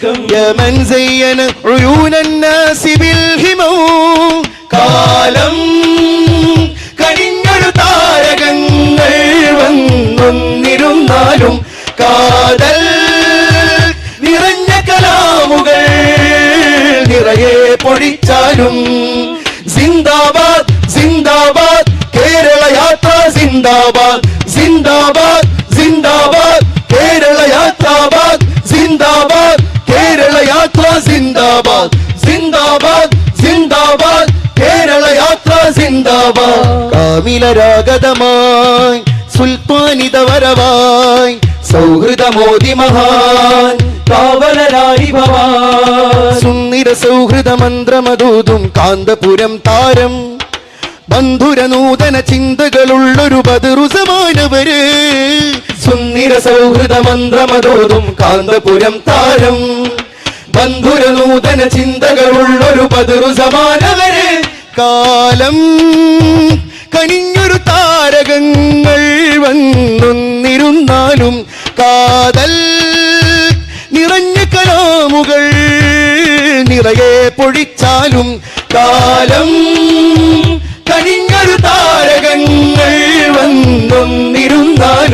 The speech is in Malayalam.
യമൻ സയ്യന ഉയൂനൻ നാസി ബിൽ ഹിമൗ കാലം കനിഞ്ഞൊരു താരകങ്ങൾ വന്നൊന്നിരുന്നാലും കാതൽ നിറഞ്ഞ കലാമുകൾ നിറയെ പൊഴിച്ചാലും സിന്ദാബാദ് സിന്ദാബാദ് കേരള യാത്ര സിന്ദാബാദ് സിന്ദാബാദ് സിന്ദാബാദ് കേരള യാത്രാബാദ് സിന്ദാബാദ് കേരള യാത്ര സിന്ദാബാദ് സിന്ദാബാദ് സിന്ദാബാദ് കേരള യാത്ര സിന്ദാബാദ് കാമിലരാഗതമായി സുൽത്താനിത വരവായി സൗഹൃദമോദി മഹാൻ കാവലരായി ഭവാൻ സുന്ദര സൗഹൃദ മന്ത്രമതൂതും കാന്തപുരം താരം ബന്ധുര നൂതന ചിന്തകളുള്ളൊരു ബദറുസമാനവര് സുന്ദര സൗഹൃദ മന്ത്രമതൂതും കാന്തപുരം താരം ബന്ധുര നൂതന ചിന്തകളുള്ളൊരു ബദറുസമാനവര് കാലം കനിഞ്ഞൊരു താരകങ്ങൾ വന്നൊന്നിരുന്നാലും കാതൽ നിറഞ്ഞ കലാമുകൾ നിറയെ പൊഴിച്ചാലും കാലം